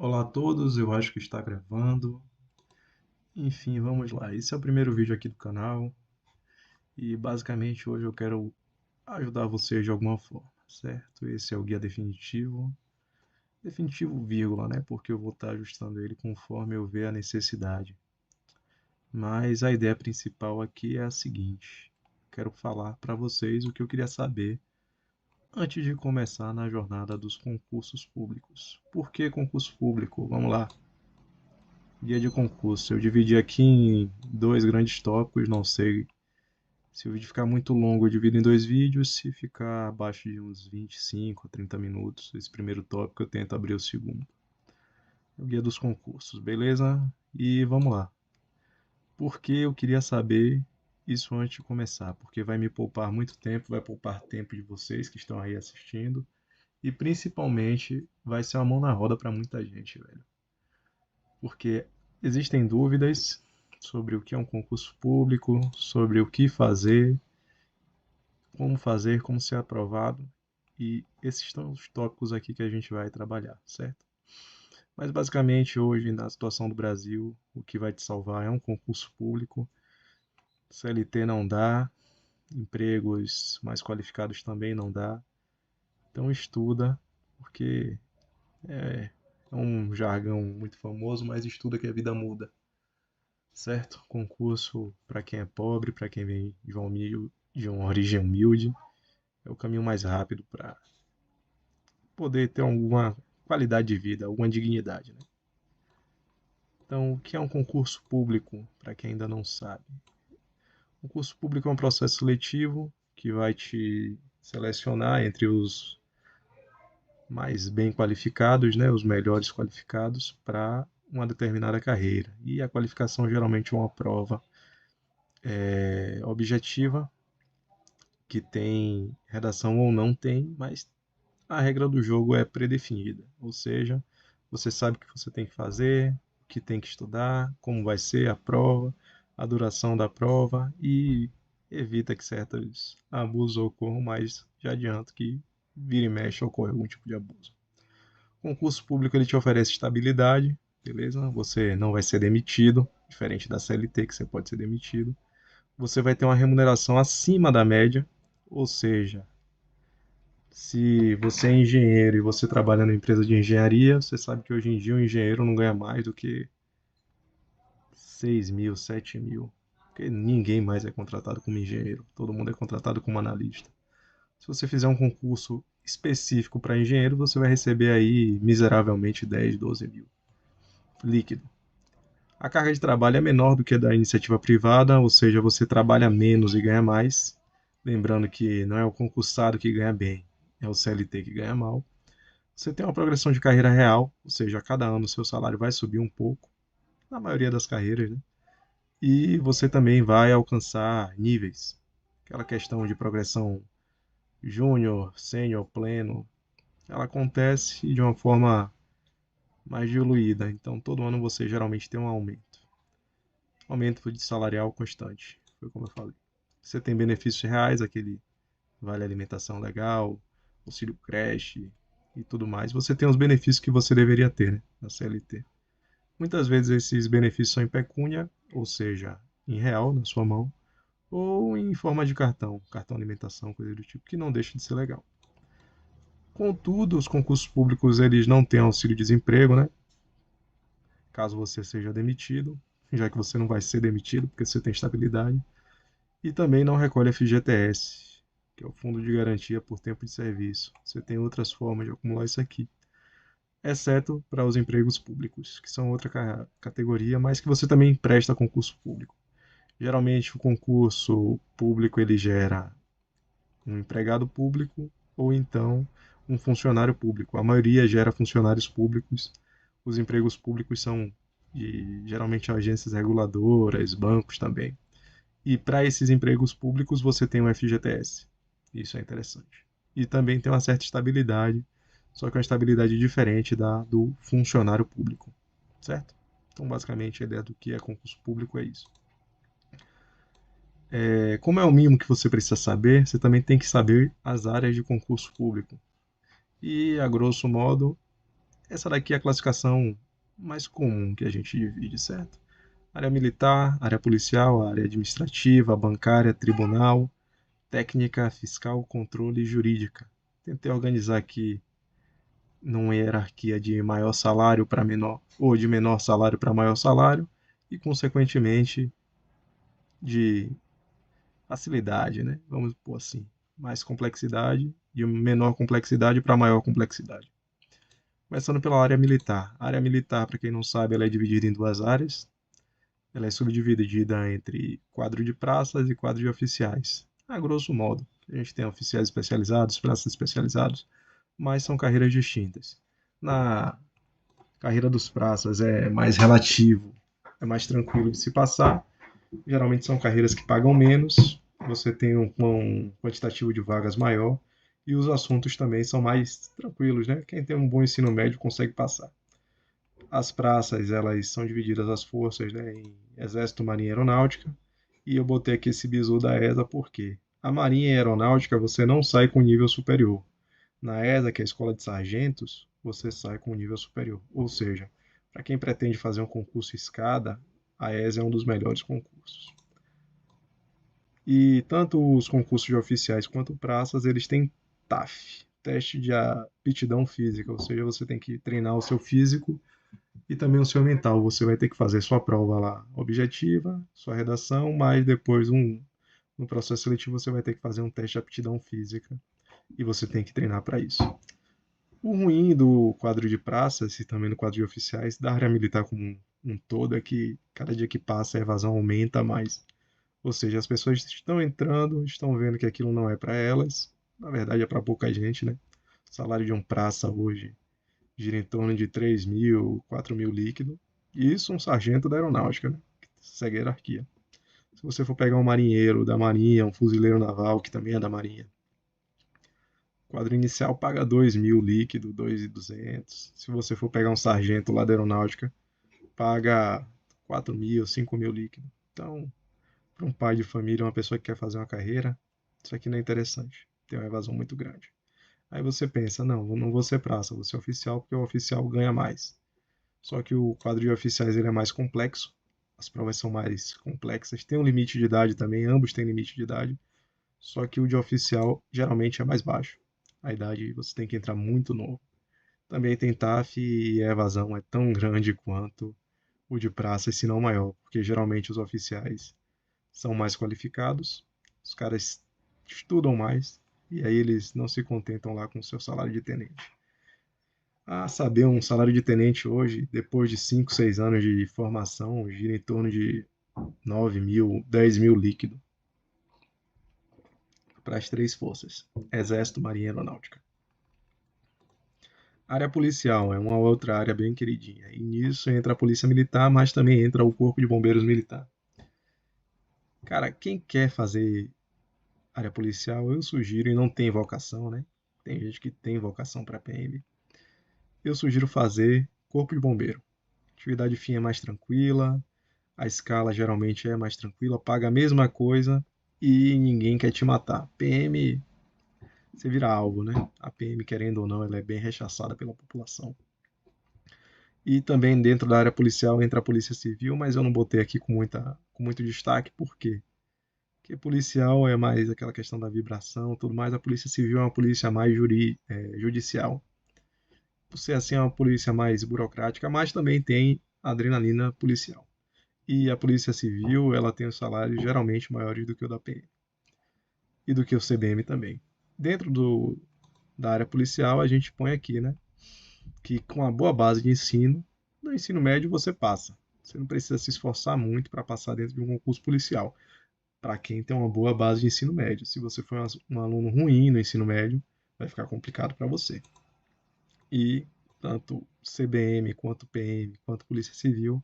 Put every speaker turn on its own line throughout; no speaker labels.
Olá a todos, eu acho que está gravando. Enfim, vamos lá. Esse é o primeiro vídeo aqui do canal e basicamente hoje eu quero ajudar vocês de alguma forma, certo? Esse é o guia definitivo, definitivo vírgula, né? Porque eu vou estar ajustando ele conforme eu ver a necessidade. Mas a ideia principal aqui é a seguinte: quero falar para vocês o que eu queria saber antes de começar na jornada dos concursos públicos. Por que concurso público? Vamos lá. Guia de concurso. Eu dividi aqui em dois grandes tópicos, não sei se o vídeo ficar muito longo, eu divido em dois vídeos, se ficar abaixo de uns 25 a 30 minutos, esse primeiro tópico eu tento abrir o segundo. O guia dos concursos, beleza? E vamos lá. Por que eu queria saber isso antes de começar? Porque vai me poupar muito tempo, vai poupar tempo de vocês que estão aí assistindo e principalmente vai ser uma mão na roda para muita gente, velho. Porque existem dúvidas sobre o que é um concurso público, sobre o que fazer, como ser aprovado, e esses são os tópicos aqui que a gente vai trabalhar, certo? Mas basicamente hoje, na situação do Brasil, o que vai te salvar é um concurso público. CLT não dá, empregos mais qualificados também não dá. Então estuda, porque é um jargão muito famoso, mas estuda que a vida muda. Certo? Concurso para quem é pobre, para quem vem de uma origem humilde, é o caminho mais rápido para poder ter alguma qualidade de vida, alguma dignidade, né? Então, o que é um concurso público, para quem ainda não sabe? O concurso público é um processo seletivo que vai te selecionar entre os mais bem qualificados, né, os melhores qualificados para uma determinada carreira. E a qualificação geralmente é uma prova objetiva que tem redação ou não tem, mas a regra do jogo é predefinida. Ou seja, você sabe o que você tem que fazer, o que tem que estudar, como vai ser a prova, a duração da prova e evita que certos abusos ocorram, mas já adianto que vira e mexe ocorre algum tipo de abuso. O concurso público ele te oferece estabilidade, beleza? Você não vai ser demitido, diferente da CLT que você pode ser demitido. Você vai ter uma remuneração acima da média, ou seja, se você é engenheiro e você trabalha na empresa de engenharia, você sabe que hoje em dia o engenheiro não ganha mais do que 6 mil, 7 mil. Porque ninguém mais é contratado como engenheiro, todo mundo é contratado como analista. Se você fizer um concurso específico para engenheiro, você vai receber aí miseravelmente 10, 12 mil líquido. A carga de trabalho é menor do que a da iniciativa privada, ou seja, você trabalha menos e ganha mais. Lembrando que não é o concursado que ganha bem, é o CLT que ganha mal. Você tem uma progressão de carreira real, ou seja, a cada ano o seu salário vai subir um pouco, na maioria das carreiras, né? E você também vai alcançar níveis. Aquela questão de progressão júnior, sênior, pleno, ela acontece de uma forma mais diluída. Então, todo ano você geralmente tem um aumento. Aumento de salarial constante, foi como eu falei. Você tem benefícios reais, aquele vale alimentação legal, auxílio creche e tudo mais. Você tem os benefícios que você deveria ter, né, na CLT. Muitas vezes esses benefícios são em pecúnia, ou seja, em real na sua mão, ou em forma de cartão, cartão alimentação, coisa do tipo, que não deixa de ser legal. Contudo, os concursos públicos eles não têm auxílio-desemprego, né? Caso você seja demitido, já que você não vai ser demitido porque você tem estabilidade, e também não recolhe FGTS, que é o Fundo de Garantia por Tempo de Serviço. Você tem outras formas de acumular isso aqui, exceto para os empregos públicos, que são outra categoria, mas que você também presta concurso público. Geralmente o concurso público ele gera um empregado público ou então um funcionário público. A maioria gera funcionários públicos. Os empregos públicos são de geralmente agências reguladoras, bancos também. E para esses empregos públicos você tem o FGTS. Isso é interessante. E também tem uma certa estabilidade, só que é uma estabilidade diferente da do funcionário público, certo? Então, basicamente, a ideia do que é concurso público é isso. Como é o mínimo que você precisa saber, você também tem que saber as áreas de concurso público. E, a grosso modo, Essa daqui é a classificação mais comum que a gente divide, certo? Área militar, área policial, área administrativa, bancária, tribunal, técnica, fiscal, controle e jurídica. Tentei organizar aqui numa hierarquia de maior salário para menor, ou de menor salário para maior salário, e consequentemente de facilidade, né? Vamos pôr assim, mais complexidade, de menor complexidade para maior complexidade. Começando pela área militar. A área militar, para quem não sabe, ela é dividida em duas áreas. Ela é subdividida entre quadro de praças e quadro de oficiais. A grosso modo, a gente tem oficiais especializados, praças especializados, mas são carreiras distintas. Na carreira dos praças é mais relativo, é mais tranquilo de se passar. Geralmente são carreiras que pagam menos, você tem um quantitativo de vagas maior e os assuntos também são mais tranquilos, né? Quem tem um bom ensino médio consegue passar. As praças, elas são divididas as forças, né, em Exército, Marinha e Aeronáutica. E eu botei aqui esse bizu da ESA porque a Marinha e a Aeronáutica você não sai com nível superior. Na ESA, que é a Escola de Sargentos, você sai com nível superior. Ou seja, para quem pretende fazer um concurso escada, a ESA é um dos melhores concursos. E tanto os concursos de oficiais quanto praças, eles têm TAF, teste de aptidão física, ou seja, você tem que treinar o seu físico e também o seu mental. Você vai ter que fazer sua prova lá objetiva, sua redação, mas depois no processo seletivo você vai ter que fazer um teste de aptidão física e você tem que treinar para isso. O ruim do quadro de praças e também do quadro de oficiais, da área militar como um todo, é que cada dia que passa a evasão aumenta mais. Ou seja, as pessoas estão entrando, estão vendo que aquilo não é para elas. Na verdade, é para pouca gente, né? O salário de um praça hoje gira em torno de 3 mil, 4 mil líquido. E isso um sargento da aeronáutica, né? Que segue a hierarquia. Se você for pegar um marinheiro da marinha, um fuzileiro naval, que também é da marinha, o quadro inicial paga 2 mil líquido, 2.200. Se você for pegar um sargento lá da aeronáutica, paga 4 mil, 5 mil líquido. Então, para um pai de família, uma pessoa que quer fazer uma carreira, isso aqui não é interessante. Tem uma evasão muito grande. Aí você pensa, não, não vou ser praça, vou ser oficial porque o oficial ganha mais. Só que o quadro de oficiais ele é mais complexo, as provas são mais complexas, tem um limite de idade também, ambos têm limite de idade, só que o de oficial geralmente é mais baixo. A idade você tem que entrar muito novo. Também tem TAF e a evasão é tão grande quanto o de praça, se não maior, porque geralmente os oficiais são mais qualificados, os caras estudam mais, e aí eles não se contentam lá com o seu salário de tenente. A saber, um salário de tenente hoje, depois de 5, 6 anos de formação, gira em torno de 9 mil, 10 mil líquido para as três forças: Exército, Marinha e Aeronáutica. A área policial é uma outra área bem queridinha. E nisso entra a Polícia Militar, mas também entra o Corpo de Bombeiros Militar. Cara, quem quer fazer área policial, eu sugiro, e não tem vocação, né? Tem gente que tem vocação para PM. Eu sugiro fazer Corpo de Bombeiro. Atividade fim é mais tranquila, a escala geralmente é mais tranquila, paga a mesma coisa e ninguém quer te matar. PM, você vira alvo, né? A PM, querendo ou não, ela é bem rechaçada pela população. E também dentro da área policial entra a Polícia Civil, mas eu não botei aqui com muito destaque, por quê? Porque policial é mais aquela questão da vibração, tudo mais. A Polícia Civil é uma polícia mais judicial. Por ser assim, é uma polícia mais burocrática, mas também tem adrenalina policial. E a Polícia Civil, ela tem os salários geralmente maiores do que o da PM e do que o CBM também. Dentro da área policial, a gente põe aqui, né, que com uma boa base de ensino, no ensino médio você passa. Você não precisa se esforçar muito para passar dentro de um concurso policial. Para quem tem uma boa base de ensino médio. Se você for um aluno ruim no ensino médio, vai ficar complicado para você. E tanto CBM quanto PM quanto Polícia Civil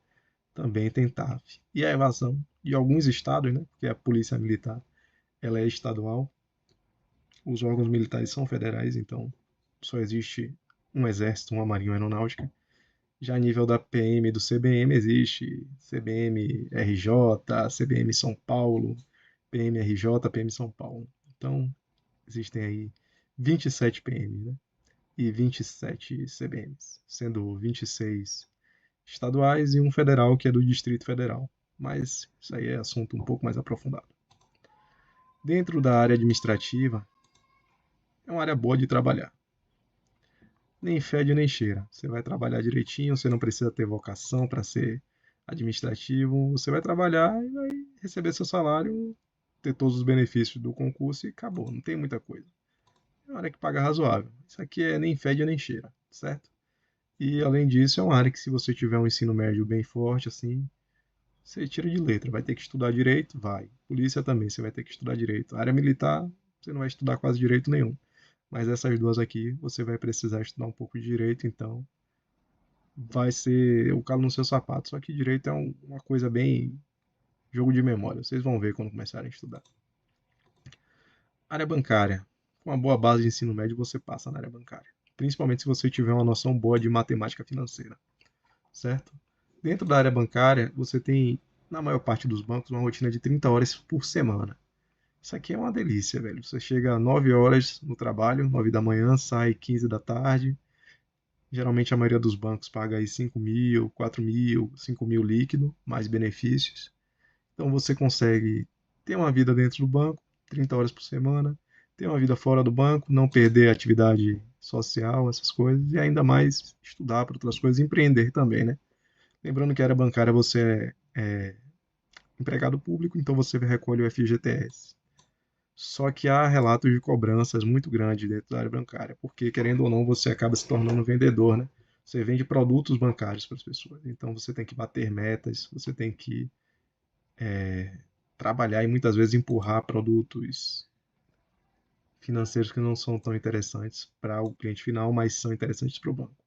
também tem TAF. E a evasão de alguns estados, né, porque a Polícia Militar ela é estadual, os órgãos militares são federais, então só existe um exército, uma marinha, uma aeronáutica. Já a nível da PM e do CBM existe CBM RJ, CBM São Paulo, PMRJ, PM São Paulo. Então existem aí 27 PMs, né? e 27 CBMs, sendo 26 estaduais e um federal que é do Distrito Federal. Mas isso aí é assunto um pouco mais aprofundado. Dentro da área administrativa, é uma área boa de trabalhar. Nem fede nem cheira. Você vai trabalhar direitinho, você não precisa ter vocação para ser administrativo. Você vai trabalhar e vai receber seu salário, ter todos os benefícios do concurso e acabou. Não tem muita coisa. É uma área que paga razoável. Isso aqui é nem fede nem cheira, certo? E além disso, é uma área que se você tiver um ensino médio bem forte, assim, você tira de letra. Vai ter que estudar direito? Vai. Polícia também, você vai ter que estudar direito. A área militar, você não vai estudar quase direito nenhum. Mas essas duas aqui, você vai precisar estudar um pouco de direito, então vai ser o calo no seu sapato. Só que direito é uma coisa bem jogo de memória. Vocês vão ver quando começarem a estudar. Área bancária. Com uma boa base de ensino médio, você passa na área bancária. Principalmente se você tiver uma noção boa de matemática financeira, certo? Dentro da área bancária, você tem, na maior parte dos bancos, uma rotina de 30 horas por semana. Isso aqui é uma delícia, velho. Você chega às 9 horas no trabalho, 9 da manhã, sai 15 da tarde. Geralmente a maioria dos bancos paga aí 5 mil, 4 mil, 5 mil líquido, mais benefícios. Então você consegue ter uma vida dentro do banco, 30 horas por semana, ter uma vida fora do banco, não perder a atividade social, essas coisas, e ainda mais estudar para outras coisas, empreender também, né? Lembrando que a área bancária você é empregado público, então você recolhe o FGTS. Só que há relatos de cobranças muito grandes dentro da área bancária, porque querendo ou não, você acaba se tornando um vendedor, né? Você vende produtos bancários para as pessoas. Então você tem que bater metas, você tem que trabalhar e muitas vezes empurrar produtos financeiros que não são tão interessantes para o cliente final, mas são interessantes para o banco.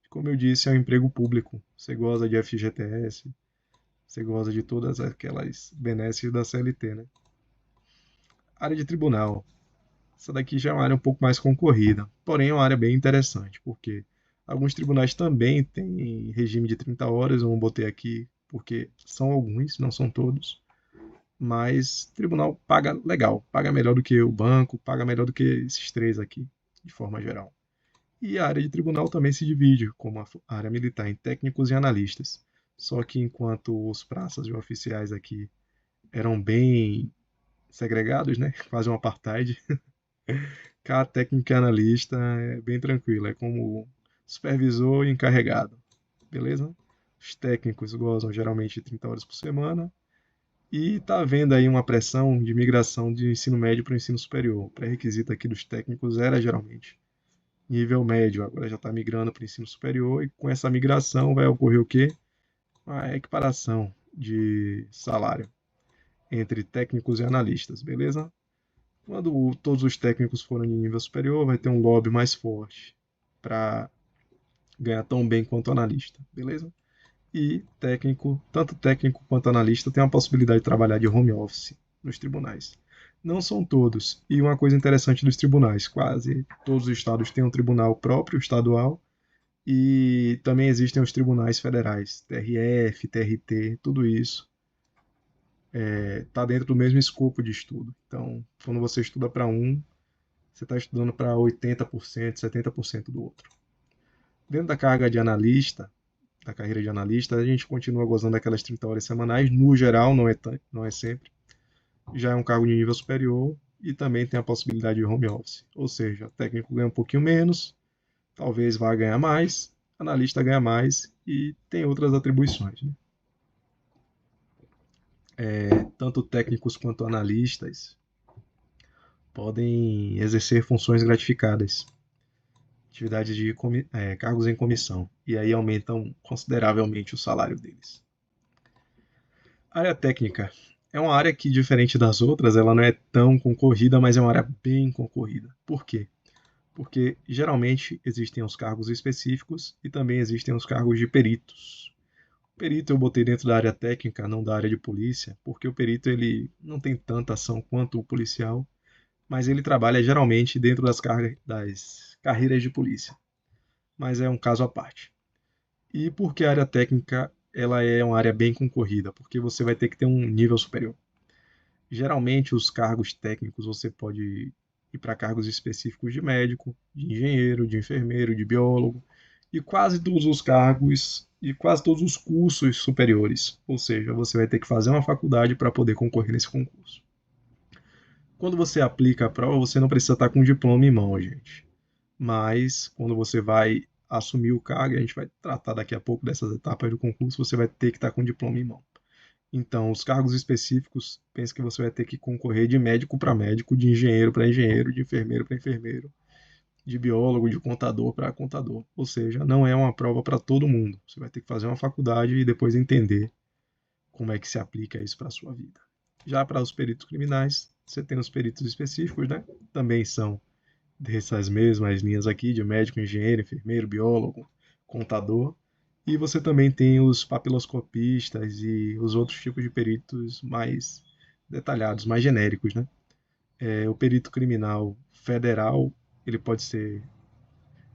Como eu disse, é um emprego público. Você goza de FGTS, você goza de todas aquelas benesses da CLT, né? Área de tribunal. Essa daqui já é uma área um pouco mais concorrida, porém é uma área bem interessante, porque alguns tribunais também têm regime de 30 horas, eu não botei aqui porque são alguns, não são todos, mas o tribunal paga legal, paga melhor do que o banco, paga melhor do que esses três aqui, de forma geral. E a área de tribunal também se divide, como a área militar, em técnicos e analistas. Só que enquanto os praças e oficiais aqui eram bem segregados, né? Quase um apartheid. Cá, técnico e analista é bem tranquilo, é como supervisor e encarregado, beleza? Os técnicos gozam geralmente de 30 horas por semana e está havendo aí uma pressão de migração de ensino médio para o ensino superior. O pré-requisito aqui dos técnicos era geralmente nível médio, agora já está migrando para o ensino superior e com essa migração vai ocorrer o quê? A equiparação de salário entre técnicos e analistas, beleza? Quando todos os técnicos forem de nível superior, vai ter um lobby mais forte para ganhar tão bem quanto analista, beleza? E técnico, tanto técnico quanto analista, tem a possibilidade de trabalhar de home office nos tribunais. Não são todos. E uma coisa interessante dos tribunais, quase todos os estados têm um tribunal próprio, estadual, e também existem os tribunais federais, TRF, TRT, tudo isso está dentro do mesmo escopo de estudo. Então, quando você estuda para um, você está estudando para 80%, 70% do outro. Dentro da carga de analista, da carreira de analista, a gente continua gozando daquelas 30 horas semanais, no geral, não é sempre. Já é um cargo de nível superior e também tem a possibilidade de home office. Ou seja, o técnico ganha um pouquinho menos, talvez vá ganhar mais, analista ganha mais e tem outras atribuições. Né? Tanto técnicos quanto analistas podem exercer funções gratificadas, atividades de cargos em comissão, e aí aumentam consideravelmente o salário deles. Área técnica é uma área que, diferente das outras, ela não é tão concorrida, mas é uma área bem concorrida. Por quê? Porque geralmente existem os cargos específicos e também existem os cargos de peritos. O perito eu botei dentro da área técnica, não da área de polícia, porque o perito ele não tem tanta ação quanto o policial, mas ele trabalha geralmente dentro das carreiras de polícia. Mas é um caso à parte. E porque a área técnica ela é uma área bem concorrida, porque você vai ter que ter um nível superior. Geralmente os cargos técnicos você pode e para cargos específicos de médico, de engenheiro, de enfermeiro, de biólogo e quase todos os cargos e quase todos os cursos superiores. Ou seja, você vai ter que fazer uma faculdade para poder concorrer nesse concurso. Quando você aplica a prova, você não precisa estar com o diploma em mão, gente. Mas quando você vai assumir o cargo, a gente vai tratar daqui a pouco dessas etapas do concurso, você vai ter que estar com o diploma em mão. Então, os cargos específicos, pense que você vai ter que concorrer de médico para médico, de engenheiro para engenheiro, de enfermeiro para enfermeiro, de biólogo, de contador para contador. Ou seja, não é uma prova para todo mundo. Você vai ter que fazer uma faculdade e depois entender como é que se aplica isso para a sua vida. Já para os peritos criminais, você tem os peritos específicos, né? Também são dessas mesmas linhas aqui, de médico, engenheiro, enfermeiro, biólogo, contador. E você também tem os papiloscopistas e os outros tipos de peritos mais detalhados, mais genéricos, né? O perito criminal federal, ele pode ser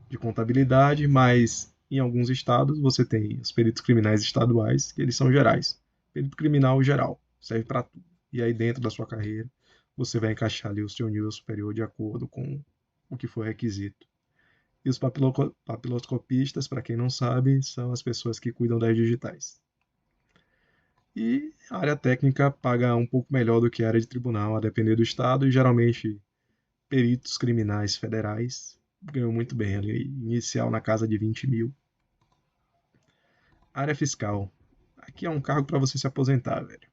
de contabilidade, mas em alguns estados você tem os peritos criminais estaduais, que eles são gerais. Perito criminal geral, serve para tudo. E aí dentro da sua carreira, você vai encaixar ali o seu nível superior de acordo com o que for requisito. E os papiloscopistas, para quem não sabe, são as pessoas que cuidam das digitais. E a área técnica paga um pouco melhor do que a área de tribunal, a depender do estado, e geralmente peritos criminais federais ganham muito bem ali, inicial na casa de 20 mil. Área fiscal. Aqui é um cargo para você se aposentar, velho.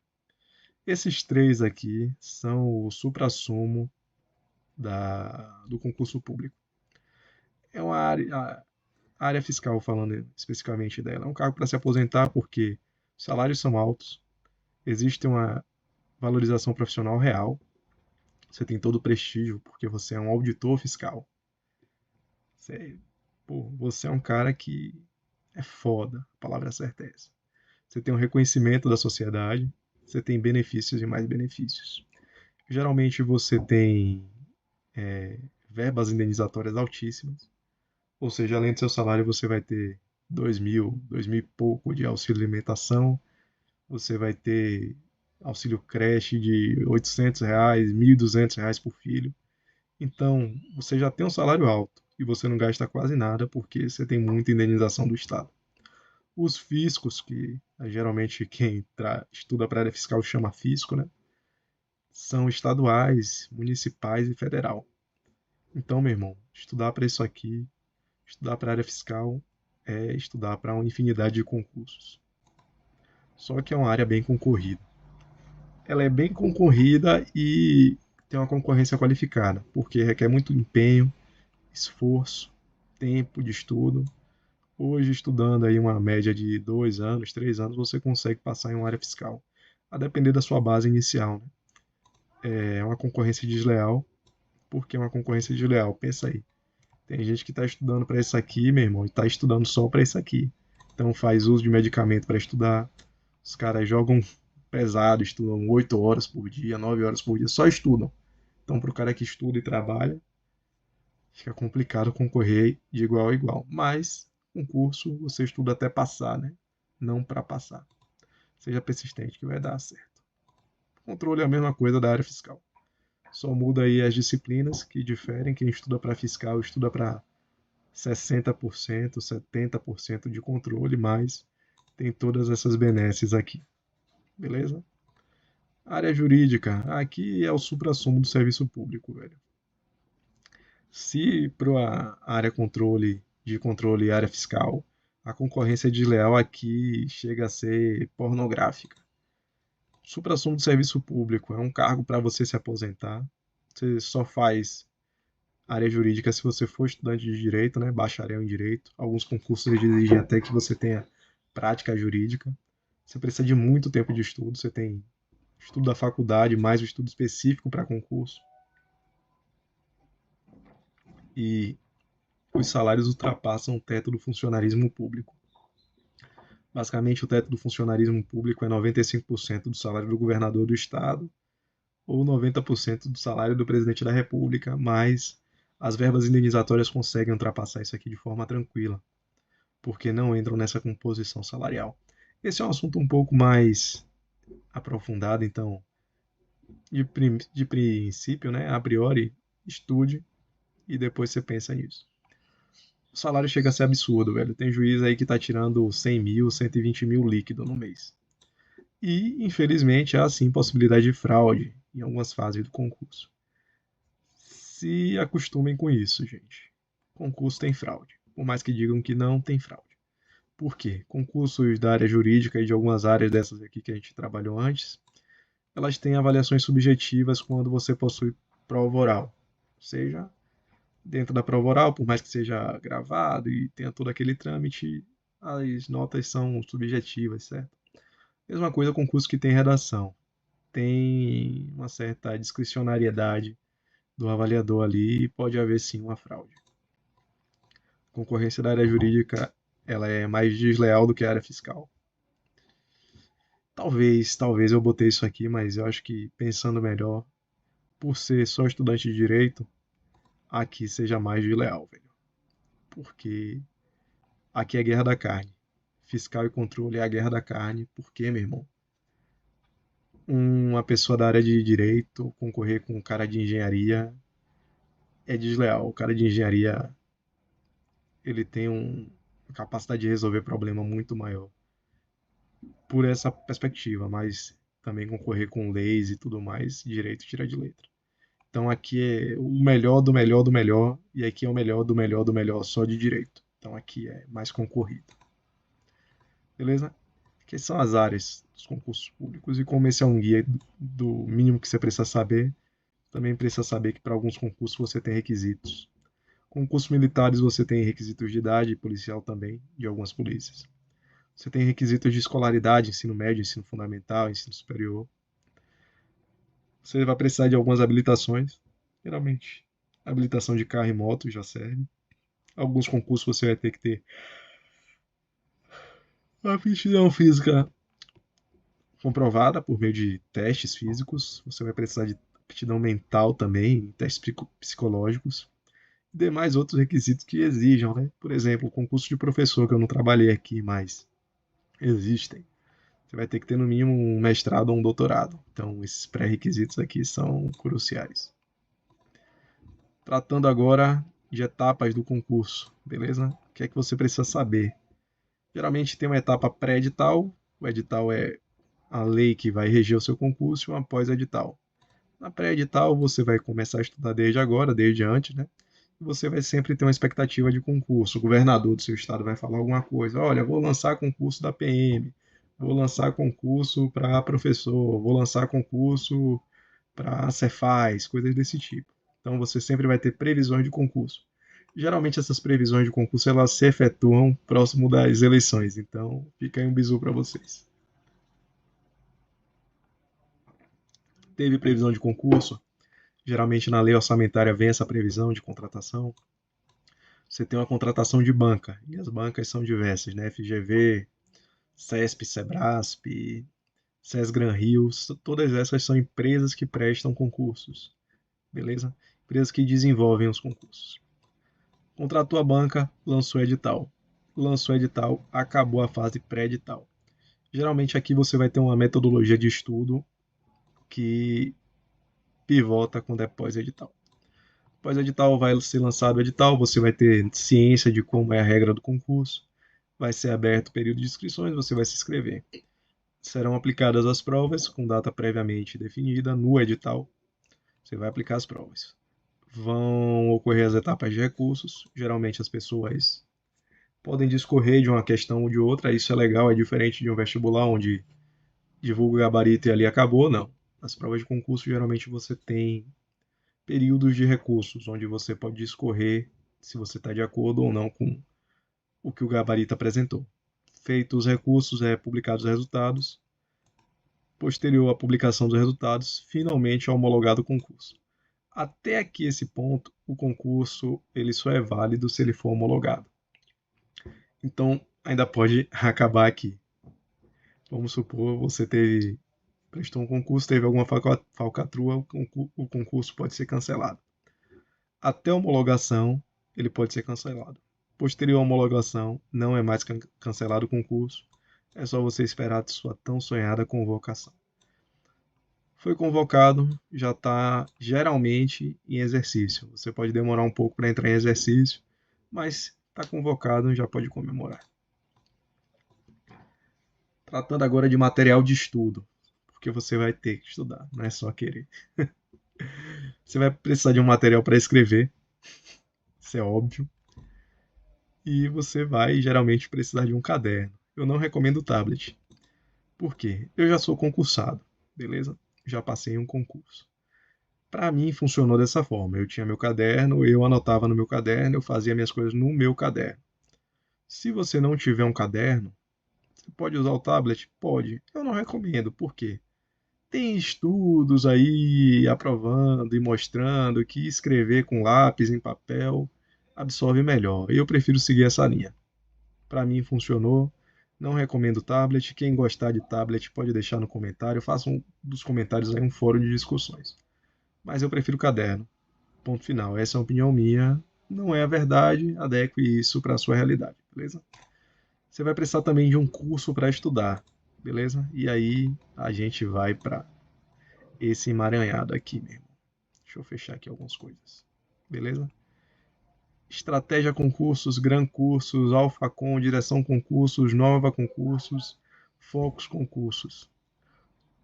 Esses três aqui são o suprassumo do concurso público. É uma área, a área fiscal, falando especificamente dela, é um cargo para se aposentar porque os salários são altos, existe uma valorização profissional real, você tem todo o prestígio porque você é um auditor fiscal. Você, você é um cara que é foda, a palavra certa é essa. Você tem um reconhecimento da sociedade, você tem benefícios e mais benefícios. Geralmente você tem verbas indenizatórias altíssimas, ou seja, além do seu salário você vai ter 2 mil e pouco de auxílio alimentação, você vai ter auxílio creche de R$ 800, R$ 1.200 por filho. Então, você já tem um salário alto e você não gasta quase nada porque você tem muita indenização do Estado. Os fiscos, que geralmente quem estuda para a área fiscal chama fisco, né? São estaduais, municipais e federal. Então, meu irmão, estudar para isso aqui, estudar para a área fiscal, é estudar para uma infinidade de concursos. Só que é uma área bem concorrida. Ela é bem concorrida e tem uma concorrência qualificada, porque requer muito empenho, esforço, tempo de estudo. Hoje, estudando aí uma média de 2 anos, 3 anos, você consegue passar em uma área fiscal, a depender da sua base inicial. Né? É uma concorrência desleal, porque é uma concorrência desleal. Pensa aí, tem gente que está estudando para isso aqui, meu irmão, e está estudando só para isso aqui. Então faz uso de medicamento para estudar. Os caras jogam pesado, estudam 8 horas por dia, 9 horas por dia, só estudam. Então, para o cara que estuda e trabalha, fica complicado concorrer de igual a igual. Mas, concurso, você estuda até passar, né? Não para passar. Seja persistente que vai dar certo. Controle é a mesma coisa da área fiscal. Só muda aí as disciplinas que diferem. Quem estuda para fiscal estuda para 60%, 70% de controle, mas tem todas essas benesses aqui. Beleza? Área jurídica. Aqui é o suprassumo do serviço público, velho. Se para a área de controle e área fiscal, a concorrência desleal aqui chega a ser pornográfica. Suprassumo do serviço público é um cargo para você se aposentar. Você só faz área jurídica se você for estudante de direito, né? Bacharel em direito. Alguns concursos exigem até que você tenha prática jurídica. Você precisa de muito tempo de estudo. Você tem estudo da faculdade, mais o estudo específico para concurso. E os salários ultrapassam o teto do funcionarismo público. Basicamente, o teto do funcionarismo público é 95% do salário do governador do estado ou 90% do salário do presidente da república, mas as verbas indenizatórias conseguem ultrapassar isso aqui de forma tranquila, porque não entram nessa composição salarial. Esse é um assunto um pouco mais aprofundado, então, de princípio, né, a priori, estude e depois você pensa nisso. O salário chega a ser absurdo, velho. Tem juiz aí que tá tirando 100 mil, 120 mil líquido no mês. E, infelizmente, há sim possibilidade de fraude em algumas fases do concurso. Se acostumem com isso, gente. Concurso tem fraude. Por mais que digam que não, tem fraude. Por quê? Concursos da área jurídica e de algumas áreas dessas aqui que a gente trabalhou antes, elas têm avaliações subjetivas quando você possui prova oral. Ou seja, dentro da prova oral, por mais que seja gravado e tenha todo aquele trâmite, as notas são subjetivas, certo? Mesma coisa com curso que tem redação. Tem uma certa discricionariedade do avaliador ali e pode haver sim uma fraude. A concorrência da área jurídica ela é mais desleal do que a área fiscal. Talvez eu botei isso aqui, mas eu acho que pensando melhor, por ser só estudante de direito, aqui seja mais desleal, velho. Porque aqui é guerra da carne. Fiscal e controle é a guerra da carne. Por quê, meu irmão? Uma pessoa da área de direito concorrer com um cara de engenharia é desleal. O cara de engenharia ele tem uma capacidade de resolver problema muito maior por essa perspectiva, mas também concorrer com leis e tudo mais, direito tira de letra. Então aqui é o melhor do melhor do melhor e aqui é o melhor do melhor do melhor só de direito. Então aqui é mais concorrido. Beleza? Que são as áreas dos concursos públicos e como esse é um guia do mínimo que você precisa saber, também precisa saber que para alguns concursos você tem requisitos. Concursos militares você tem requisitos de idade, policial também, de algumas polícias. Você tem requisitos de escolaridade, ensino médio, ensino fundamental, ensino superior. Você vai precisar de algumas habilitações, geralmente habilitação de carro e moto já serve. Alguns concursos você vai ter que ter a aptidão física comprovada por meio de testes físicos. Você vai precisar de aptidão mental também, testes psicológicos. E demais outros requisitos que exijam, né? Por exemplo, o concurso de professor, que eu não trabalhei aqui, mas existem. Você vai ter que ter no mínimo um mestrado ou um doutorado. Então, esses pré-requisitos aqui são cruciais. Tratando agora de etapas do concurso, beleza? O que é que você precisa saber? Geralmente tem uma etapa pré-edital. O edital é a lei que vai reger o seu concurso e um pós-edital. Na pré-edital, você vai começar a estudar desde agora, desde antes, né? E você vai sempre ter uma expectativa de concurso. O governador do seu estado vai falar alguma coisa. Olha, vou lançar concurso da PM, vou lançar concurso para professor, vou lançar concurso para Cefaz, coisas desse tipo. Então você sempre vai ter previsões de concurso. Geralmente essas previsões de concurso elas se efetuam próximo das eleições. Então fica aí um bisu para vocês. Teve previsão de concurso? Geralmente na lei orçamentária vem essa previsão de contratação. Você tem uma contratação de banca, e as bancas são diversas, né? FGV, CESP, Sebrasp, Sesgran Rios, todas essas são empresas que prestam concursos, beleza? Empresas que desenvolvem os concursos. Contratou a banca, lançou o edital. Lançou o edital, acabou a fase pré-edital. Geralmente aqui você vai ter uma metodologia de estudo que pivota quando é pós-edital. Pós-edital vai ser lançado o edital, você vai ter ciência de como é a regra do concurso, vai ser aberto o período de inscrições, você vai se inscrever. Serão aplicadas as provas com data previamente definida no edital. Você vai aplicar as provas. Vão ocorrer as etapas de recursos. Geralmente as pessoas podem discorrer de uma questão ou de outra. Isso é legal, é diferente de um vestibular onde divulga o gabarito e ali acabou. Não. Nas provas de concurso, geralmente você tem períodos de recursos, onde você pode discorrer se você está de acordo ou não com o que o gabarito apresentou. Feitos os recursos, publicados os resultados. Posterior à publicação dos resultados, finalmente é homologado o concurso. Até aqui esse ponto, o concurso ele só é válido se ele for homologado. Então, ainda pode acabar aqui. Vamos supor, você prestou um concurso, teve alguma falcatrua, o concurso pode ser cancelado. Até a homologação, ele pode ser cancelado. Posterior à homologação, não é mais cancelado o concurso, é só você esperar a sua tão sonhada convocação. Foi convocado, já está geralmente em exercício. Você pode demorar um pouco para entrar em exercício, mas está convocado, já pode comemorar. Tratando agora de material de estudo, porque você vai ter que estudar, não é só querer. Você vai precisar de um material para escrever, isso é óbvio, e você vai geralmente precisar de um caderno. Eu não recomendo o tablet. Por quê? Eu já sou concursado, beleza? Já passei em um concurso. Para mim funcionou dessa forma. Eu tinha meu caderno, eu anotava no meu caderno, eu fazia minhas coisas no meu caderno. Se você não tiver um caderno, você pode usar o tablet? Pode. Eu não recomendo. Por quê? Tem estudos aí aprovando e mostrando que escrever com lápis em papel absorve melhor. Eu prefiro seguir essa linha. Para mim funcionou. Não recomendo tablet. Quem gostar de tablet pode deixar no comentário. Faça um dos comentários aí um fórum de discussões. Mas eu prefiro caderno. Ponto final. Essa é uma opinião minha. Não é a verdade. Adeque isso para a sua realidade, beleza? Você vai precisar também de um curso para estudar, beleza? E aí a gente vai para esse emaranhado aqui mesmo. Deixa eu fechar aqui algumas coisas, beleza? Estratégia concursos, Gran Cursos, Alphacom, Direção Concursos, Nova Concursos, Focus Concursos.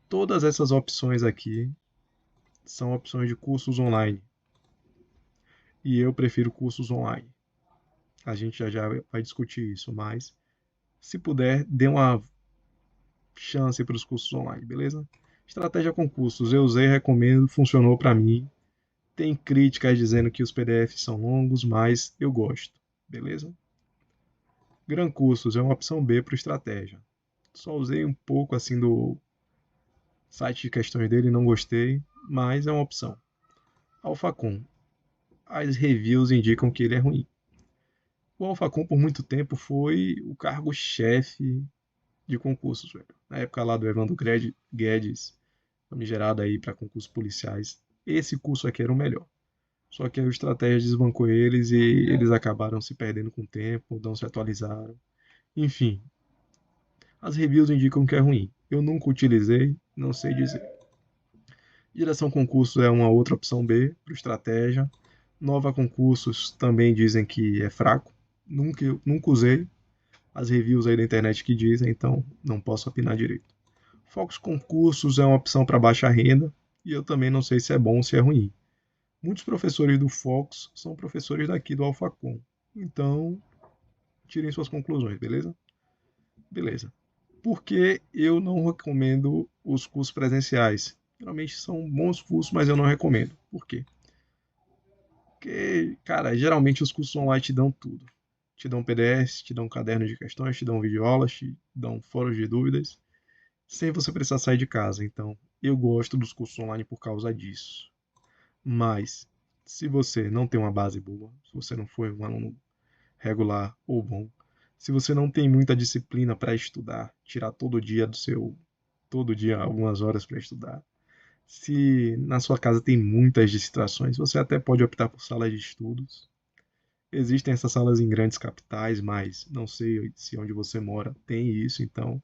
Todas essas opções aqui são opções de cursos online. E eu prefiro cursos online. A gente já vai discutir isso, mas se puder, dê uma chance para os cursos online, beleza? Estratégia concursos, eu usei, recomendo, funcionou para mim. Tem críticas dizendo que os PDFs são longos, mas eu gosto, beleza? Gran Cursos é uma opção B para estratégia. Só usei um pouco assim do site de questões dele, não gostei, mas é uma opção. Alphacom, as reviews indicam que ele é ruim. O Alphacom por muito tempo foi o cargo-chefe de concursos, velho. Na época lá do Evandro Guedes, famigerado aí para concursos policiais, esse curso aqui era o melhor. Só que a estratégia desbancou eles e eles acabaram se perdendo com o tempo, não se atualizaram. Enfim, as reviews indicam que é ruim. Eu nunca utilizei, não sei dizer. Direção concursos é uma outra opção B para estratégia. Nova concursos também dizem que é fraco. Nunca usei. As reviews aí da internet que dizem, então não posso opinar direito. Focus Concursos é uma opção para baixa renda e eu também não sei se é bom ou se é ruim. Muitos professores do Focus são professores daqui do Alphacom. Então, tirem suas conclusões, beleza? Beleza. Por que eu não recomendo os cursos presenciais? Geralmente são bons cursos, mas eu não recomendo. Por quê? Porque, cara, geralmente os cursos online te dão tudo. Te dão PDFs, te dão caderno de questões, te dão videoaulas, te dão fóruns de dúvidas, sem você precisar sair de casa. Então, eu gosto dos cursos online por causa disso. Mas, se você não tem uma base boa, se você não foi um aluno regular ou bom, se você não tem muita disciplina para estudar, tirar todo dia algumas horas para estudar, se na sua casa tem muitas distrações, você até pode optar por salas de estudos. Existem essas salas em grandes capitais, mas não sei se onde você mora tem isso, então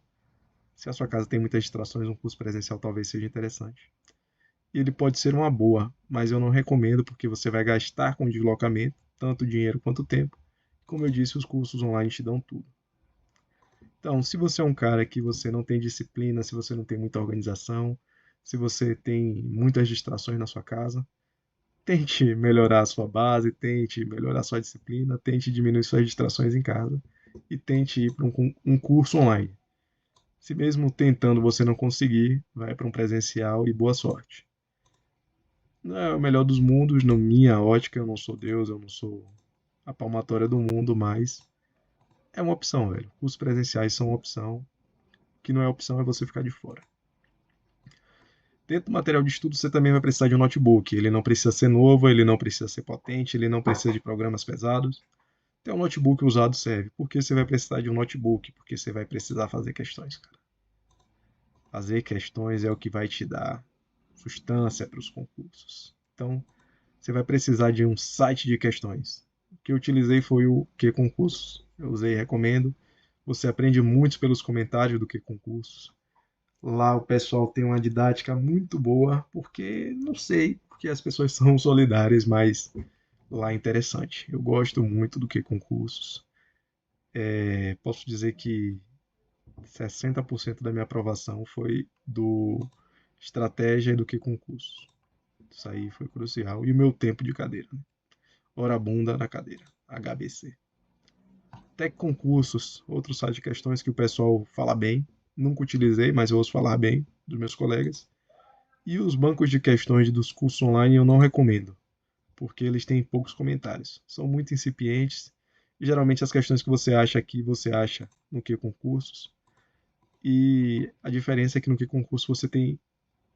se a sua casa tem muitas distrações, um curso presencial talvez seja interessante. Ele pode ser uma boa, mas eu não recomendo porque você vai gastar com deslocamento, tanto dinheiro quanto tempo. Como eu disse, os cursos online te dão tudo. Então, se você é um cara que você não tem disciplina, se você não tem muita organização, se você tem muitas distrações na sua casa, tente melhorar a sua base, tente melhorar a sua disciplina, tente diminuir suas distrações em casa e tente ir para um curso online. Se mesmo tentando você não conseguir, vai para um presencial e boa sorte. Não é o melhor dos mundos, na minha ótica, eu não sou Deus, eu não sou a palmatória do mundo, mas é uma opção, velho. Cursos presenciais são uma opção. O que não é opção é você ficar de fora. Dentro do material de estudo, você também vai precisar de um notebook. Ele não precisa ser novo, ele não precisa ser potente, ele não precisa de programas pesados. Então, um notebook usado serve. Por que você vai precisar de um notebook? Porque você vai precisar fazer questões, cara. Fazer questões é o que vai te dar substância para os concursos. Então, você vai precisar de um site de questões. O que eu utilizei foi o Que Concursos. Eu usei e recomendo. Você aprende muito pelos comentários do Que Concursos. Lá o pessoal tem uma didática muito boa, porque não sei, porque as pessoas são solidárias, mas lá é interessante. Eu gosto muito do que concursos. Posso dizer que 60% da minha aprovação foi do estratégia e do que concursos. Isso aí foi crucial. E o meu tempo de cadeira, né? Hora bunda na cadeira, HBC. Tec concursos, outro site de questões que o pessoal fala bem. Nunca utilizei, mas eu ouço falar bem dos meus colegas. E os bancos de questões dos cursos online eu não recomendo, porque eles têm poucos comentários. São muito incipientes. E geralmente as questões que você acha aqui, você acha no que concursos. E a diferença é que no que concurso você tem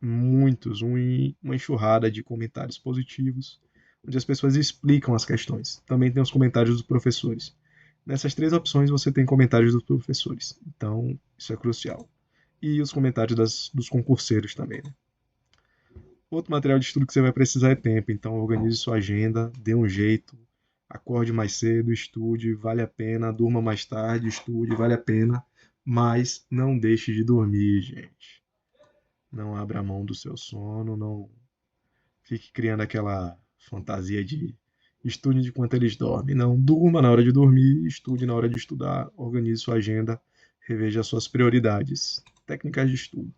muitos, uma enxurrada de comentários positivos, onde as pessoas explicam as questões. Também tem os comentários dos professores. Nessas três opções você tem comentários dos professores. Então, isso é crucial. E os comentários dos concurseiros também, né? Outro material de estudo que você vai precisar é tempo, então organize sua agenda, dê um jeito, acorde mais cedo, estude, vale a pena, durma mais tarde, estude, vale a pena, mas não deixe de dormir, gente. Não abra mão do seu sono, não fique criando aquela fantasia de estude enquanto eles dormem. Não, durma na hora de dormir, estude na hora de estudar, organize sua agenda, reveja suas prioridades. Técnicas de estudo.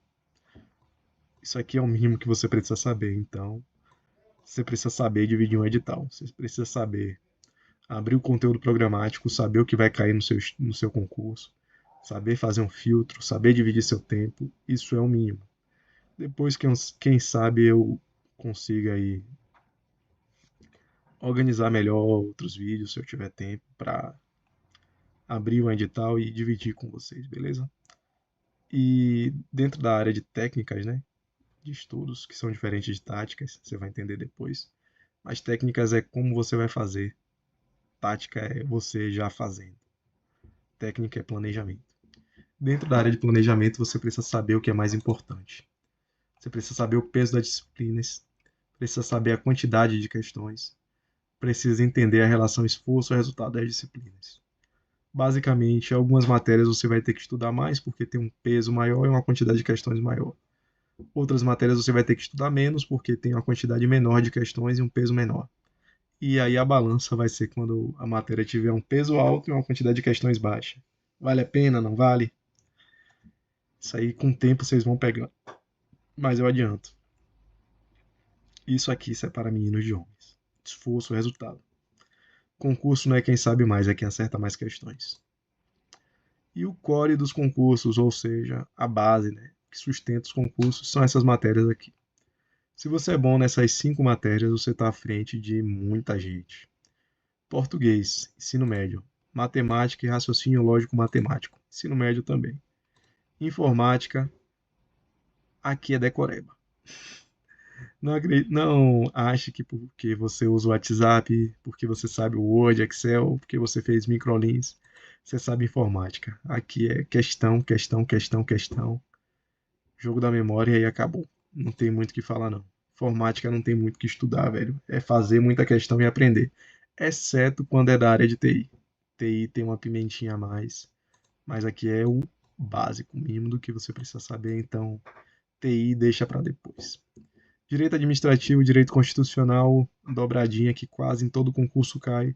Isso aqui é o mínimo que você precisa saber, então você precisa saber dividir um edital. Você precisa saber abrir o conteúdo programático, saber o que vai cair no seu concurso, saber fazer um filtro, saber dividir seu tempo. Isso é o mínimo. Depois, quem sabe eu consiga aí organizar melhor outros vídeos, se eu tiver tempo, para abrir um edital e dividir com vocês, beleza? E dentro da área de técnicas, né, de estudos, que são diferentes de táticas, você vai entender depois. Mas técnicas é como você vai fazer, tática é você já fazendo, técnica é planejamento. Dentro da área de planejamento, você precisa saber o que é mais importante. Você precisa saber o peso das disciplinas, precisa saber a quantidade de questões, precisa entender a relação esforço-resultado das disciplinas. Basicamente, algumas matérias você vai ter que estudar mais porque tem um peso maior e uma quantidade de questões maior. Outras matérias você vai ter que estudar menos porque tem uma quantidade menor de questões e um peso menor. E aí a balança vai ser quando a matéria tiver um peso alto e uma quantidade de questões baixa. Vale a pena? Não vale? Isso aí com o tempo vocês vão pegando. Mas eu adianto. Isso aqui separa meninos de homens. Esforço, resultado. Concurso não é quem sabe mais, é quem acerta mais questões. E o core dos concursos, ou seja, a base, né, que sustenta os concursos, são essas matérias aqui. Se você é bom nessas 5 matérias, você está à frente de muita gente. Português, ensino médio. Matemática e raciocínio lógico matemático, ensino médio também. Informática, aqui é decoreba. Não ache que porque você usa o WhatsApp, porque você sabe o Word, Excel, porque você fez microlinhas, você sabe informática. Aqui é questão, questão, questão, questão. Jogo da memória e aí acabou. Não tem muito o que falar, não. Informática não tem muito o que estudar, velho. É fazer muita questão e aprender. Exceto quando é da área de TI. TI tem uma pimentinha a mais, mas aqui é o básico, o mínimo do que você precisa saber, então TI deixa para depois. Direito administrativo, direito constitucional, dobradinha que quase em todo concurso cai.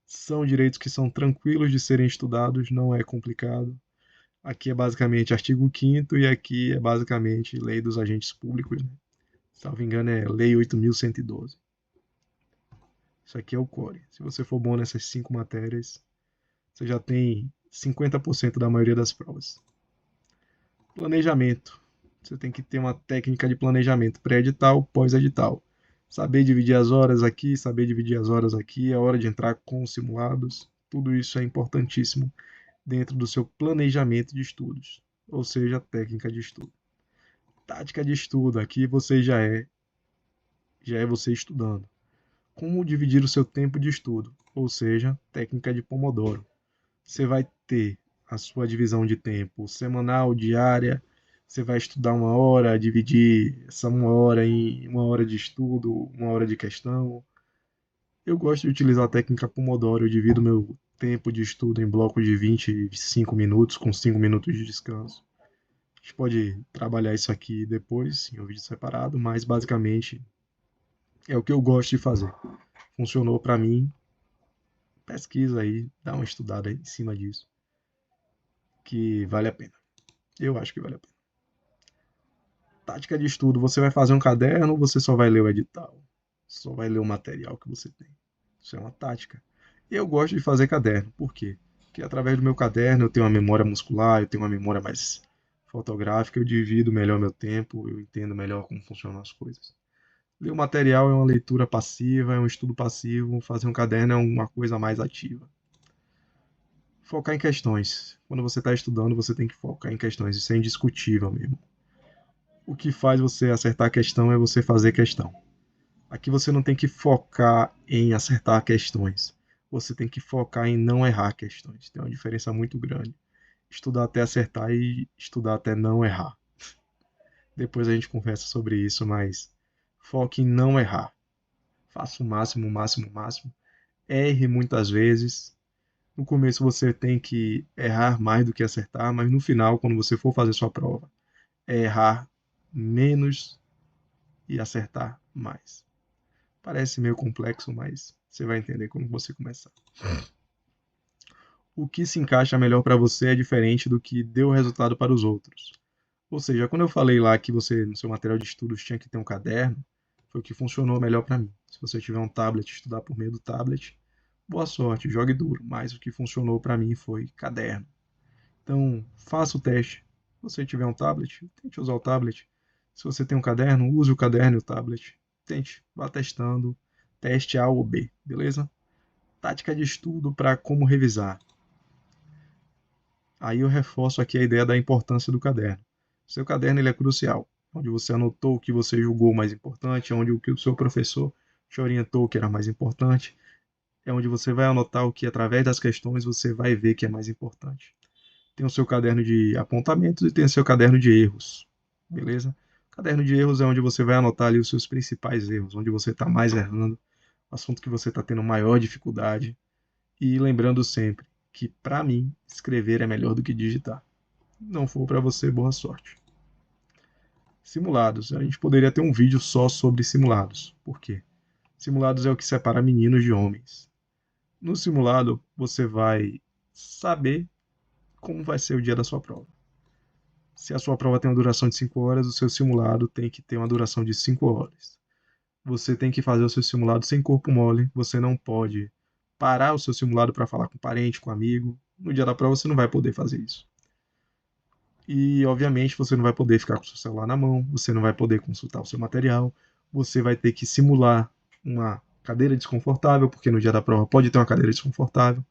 São direitos que são tranquilos de serem estudados, não é complicado. Aqui é basicamente artigo 5º e aqui é basicamente lei dos agentes públicos, né? Salvo engano é lei 8.112. Isso aqui é o core. Se você for bom nessas 5 matérias, você já tem 50% da maioria das provas. Planejamento. Você tem que ter uma técnica de planejamento pré-edital, pós-edital. Saber dividir as horas aqui, saber dividir as horas aqui, a hora de entrar com os simulados. Tudo isso é importantíssimo dentro do seu planejamento de estudos, ou seja, técnica de estudo. Tática de estudo, aqui você já é você estudando. Como dividir o seu tempo de estudo, ou seja, técnica de Pomodoro. Você vai ter a sua divisão de tempo semanal, diária. Você vai estudar 1 hora, dividir essa 1 hora em 1 hora de estudo, 1 hora de questão. Eu gosto de utilizar a técnica Pomodoro. Eu divido meu tempo de estudo em blocos de 25 minutos, com 5 minutos de descanso. gente pode trabalhar isso aqui depois, em um vídeo separado, mas basicamente é o que eu gosto de fazer. Funcionou para mim. Pesquisa aí, dá uma estudada em cima disso, que vale a pena. Eu acho que vale a pena. Tática de estudo, você vai fazer um caderno ou você só vai ler o edital? Só vai ler o material que você tem. Isso é uma tática. Eu gosto de fazer caderno. Por quê? Porque através do meu caderno eu tenho uma memória muscular, eu tenho uma memória mais fotográfica, eu divido melhor meu tempo, eu entendo melhor como funcionam as coisas. Ler o material é uma leitura passiva, é um estudo passivo, fazer um caderno é uma coisa mais ativa. Focar em questões. Quando você está estudando, você tem que focar em questões. Isso é indiscutível mesmo. O que faz você acertar a questão é você fazer questão. Aqui você não tem que focar em acertar questões. Você tem que focar em não errar questões. Tem uma diferença muito grande. Estudar até acertar e estudar até não errar. Depois a gente conversa sobre isso, mas foque em não errar. Faça o máximo, o máximo, o máximo. Erre muitas vezes. No começo você tem que errar mais do que acertar, mas no final, quando você for fazer sua prova, é errar menos e acertar mais. Parece meio complexo, mas você vai entender quando você começar. O que se encaixa melhor para você é diferente do que deu resultado para os outros. Ou seja, quando eu falei lá que você, no seu material de estudos, tinha que ter um caderno, foi o que funcionou melhor para mim. Se você tiver um tablet, estudar por meio do tablet, boa sorte, jogue duro. Mas o que funcionou para mim foi caderno. Então, faça o teste. Se você tiver um tablet, tente usar o tablet. Se você tem um caderno, use o caderno e o tablet. Tente, vá testando. Teste A ou B, beleza? Tática de estudo para como revisar. Aí eu reforço aqui a ideia da importância do caderno. Seu caderno ele é crucial, onde você anotou o que você julgou mais importante, onde o que o seu professor te orientou que era mais importante, é onde você vai anotar o que através das questões você vai ver que é mais importante. Tem o seu caderno de apontamentos e tem o seu caderno de erros, beleza? O caderno de erros é onde você vai anotar ali os seus principais erros, onde você está mais errando, o assunto que você está tendo maior dificuldade. E lembrando sempre que, para mim, escrever é melhor do que digitar. Não for para você, boa sorte. Simulados. A gente poderia ter um vídeo só sobre simulados. Por quê? Simulados é o que separa meninos de homens. No simulado, você vai saber como vai ser o dia da sua prova. Se a sua prova tem uma duração de 5 horas, o seu simulado tem que ter uma duração de 5 horas. Você tem que fazer o seu simulado sem corpo mole, você não pode parar o seu simulado para falar com parente, com amigo. No dia da prova você não vai poder fazer isso. E, obviamente, você não vai poder ficar com o seu celular na mão, você não vai poder consultar o seu material, você vai ter que simular uma cadeira desconfortável, porque no dia da prova pode ter uma cadeira desconfortável.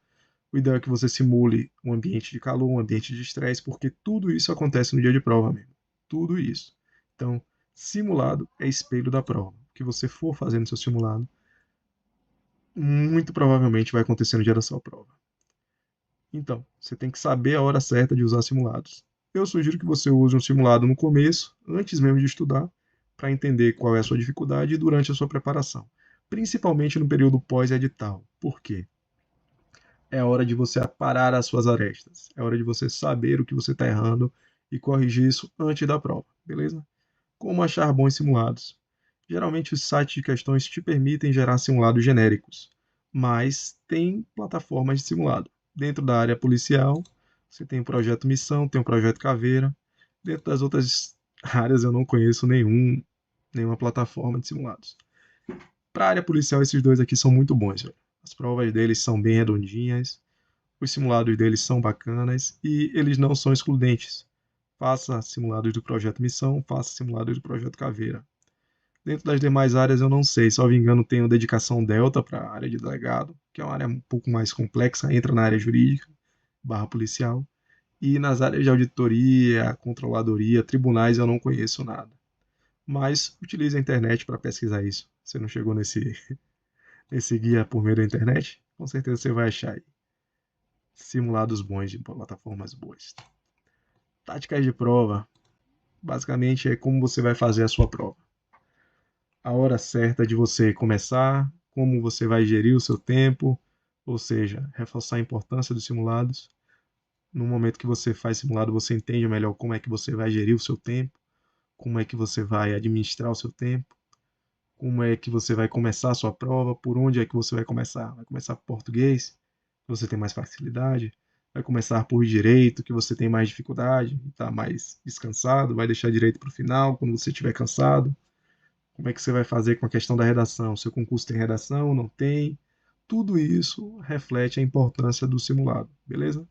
O ideal é que você simule um ambiente de calor, um ambiente de estresse, porque tudo isso acontece no dia de prova mesmo. Tudo isso. Então, simulado é espelho da prova. O que você for fazer no seu simulado, muito provavelmente vai acontecer no dia da sua prova. Então, você tem que saber a hora certa de usar simulados. Eu sugiro que você use um simulado no começo, antes mesmo de estudar, para entender qual é a sua dificuldade durante a sua preparação, principalmente no período pós-edital. Por quê? É hora de você aparar as suas arestas. É hora de você saber o que você está errando e corrigir isso antes da prova, beleza? Como achar bons simulados? Geralmente os sites de questões te permitem gerar simulados genéricos, mas tem plataformas de simulado. Dentro da área policial, você tem o projeto Missão, tem o projeto Caveira. Dentro das outras áreas eu não conheço nenhuma plataforma de simulados. Para a área policial, esses dois aqui são muito bons, velho. As provas deles são bem redondinhas, os simulados deles são bacanas e eles não são excludentes. Faça simulados do projeto Missão, faça simulados do projeto Caveira. Dentro das demais áreas eu não sei, se não me engano tem o Dedicação Delta para a área de delegado, que é uma área um pouco mais complexa, entra na área jurídica, barra policial. E nas áreas de auditoria, controladoria, tribunais eu não conheço nada. Mas utilize a internet para pesquisar isso. Você não chegou nesse guia por meio da internet? Com certeza você vai achar aí. Simulados bons de plataformas boas. Táticas de prova. Basicamente é como você vai fazer a sua prova. A hora certa de você começar, como você vai gerir o seu tempo, ou seja, reforçar a importância dos simulados. No momento que você faz simulado, você entende melhor como é que você vai gerir o seu tempo, como é que você vai administrar o seu tempo, como é que você vai começar a sua prova, por onde é que você vai começar. Vai começar por português, que você tem mais facilidade, vai começar por direito, que você tem mais dificuldade, está mais descansado, vai deixar direito para o final, quando você estiver cansado. Como é que você vai fazer com a questão da redação? Seu concurso tem redação? Não tem? Tudo isso reflete a importância do simulado, beleza?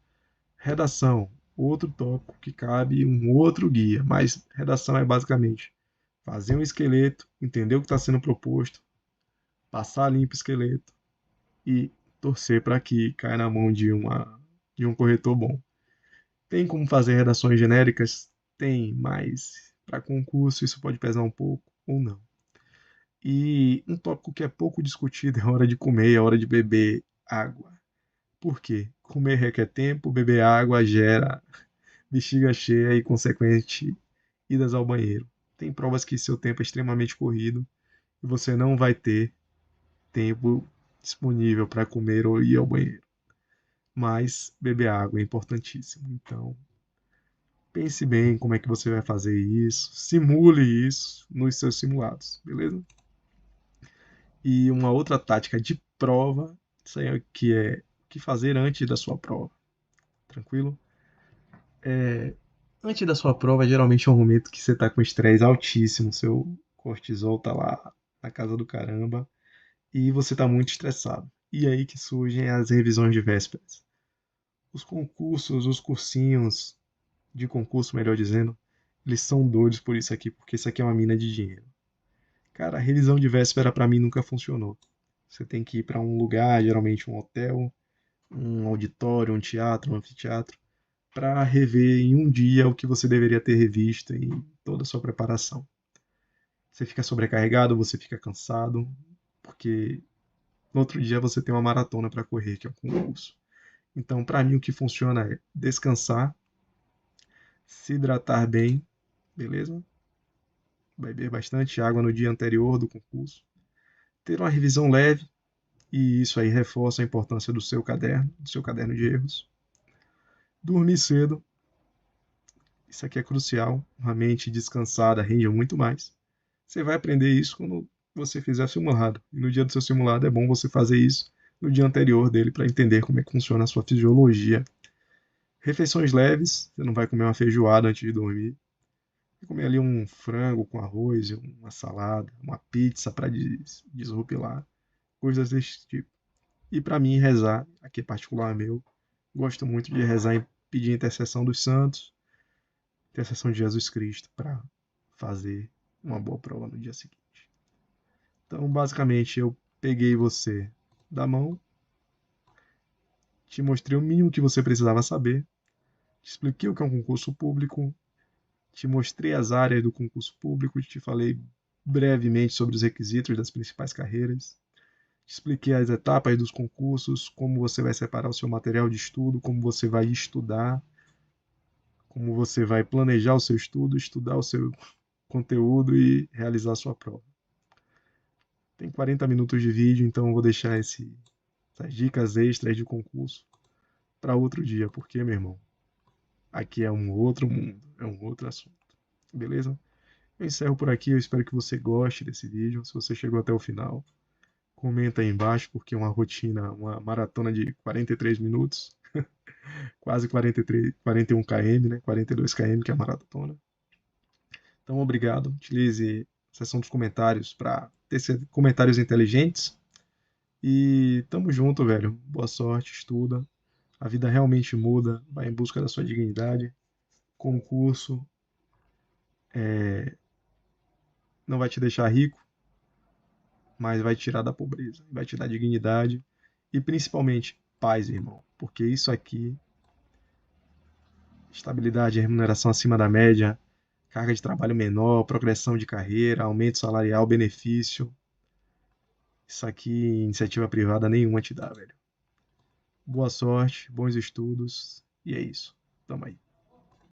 Redação, outro tópico que cabe um outro guia, mas redação é basicamente fazer um esqueleto, entender o que está sendo proposto, passar limpo o esqueleto e torcer para que caia na mão de um corretor bom. Tem como fazer redações genéricas? Tem, mas para concurso isso pode pesar um pouco ou não. E um tópico que é pouco discutido é a hora de comer e a hora de beber água. Por quê? Comer requer tempo, beber água gera bexiga cheia e consequente idas ao banheiro. Tem provas que seu tempo é extremamente corrido e você não vai ter tempo disponível para comer ou ir ao banheiro. Mas beber água é importantíssimo. Então, pense bem como é que você vai fazer isso, simule isso nos seus simulados, beleza? E uma outra tática de prova, isso aí que é o que fazer antes da sua prova, tranquilo? Antes da sua prova, geralmente é um momento que você está com estresse altíssimo, seu cortisol tá lá na casa do caramba e você está muito estressado. E aí que surgem as revisões de vésperas. Os concursos, os cursinhos de concurso, melhor dizendo, eles são doidos por isso aqui, porque isso aqui é uma mina de dinheiro. Cara, a revisão de véspera para mim nunca funcionou. Você tem que ir para um lugar, geralmente um hotel, um auditório, um teatro, um anfiteatro, para rever em um dia o que você deveria ter revisto em toda a sua preparação. Você fica sobrecarregado, você fica cansado, porque no outro dia você tem uma maratona para correr, que é o concurso. Então, para mim, o que funciona é descansar, se hidratar bem, beleza? Beber bastante água no dia anterior do concurso, ter uma revisão leve, e isso aí reforça a importância do seu caderno de erros. Dormir cedo, isso aqui é crucial, uma mente descansada rende muito mais. Você vai aprender isso quando você fizer simulado. E no dia do seu simulado é bom você fazer isso no dia anterior dele para entender como é que funciona a sua fisiologia. Refeições leves, você não vai comer uma feijoada antes de dormir. Vai comer ali um frango com arroz, uma salada, uma pizza para desrupilar, coisas desse tipo. E para mim, rezar, aqui é particular meu, gosto muito de rezar e pedir intercessão dos santos, intercessão de Jesus Cristo, para fazer uma boa prova no dia seguinte. Então, basicamente, eu peguei você da mão, te mostrei o mínimo que você precisava saber, te expliquei o que é um concurso público, te mostrei as áreas do concurso público, te falei brevemente sobre os requisitos das principais carreiras, te expliquei as etapas dos concursos, como você vai separar o seu material de estudo, como você vai estudar, como você vai planejar o seu estudo, estudar o seu conteúdo e realizar a sua prova. Tem 40 minutos de vídeo, então eu vou deixar essas dicas extras de concurso para outro dia, porque, meu irmão, aqui é um outro mundo, é um outro assunto. Beleza? Eu encerro por aqui, eu espero que você goste desse vídeo. Se você chegou até o final, comenta aí embaixo, porque é uma rotina, uma maratona de 43 minutos, quase 43, 41 km, né? 42 km que é a maratona. Então, obrigado. Utilize a seção dos comentários para ter comentários inteligentes. E tamo junto, velho. Boa sorte, estuda. A vida realmente muda. Vai em busca da sua dignidade. Concurso não vai te deixar rico, mas vai te tirar da pobreza. Vai te dar dignidade e principalmente paz, irmão. Porque isso aqui, estabilidade, remuneração acima da média, carga de trabalho menor, progressão de carreira, aumento salarial, benefício. Isso aqui, iniciativa privada nenhuma te dá, velho. Boa sorte, bons estudos e é isso. Tamo aí.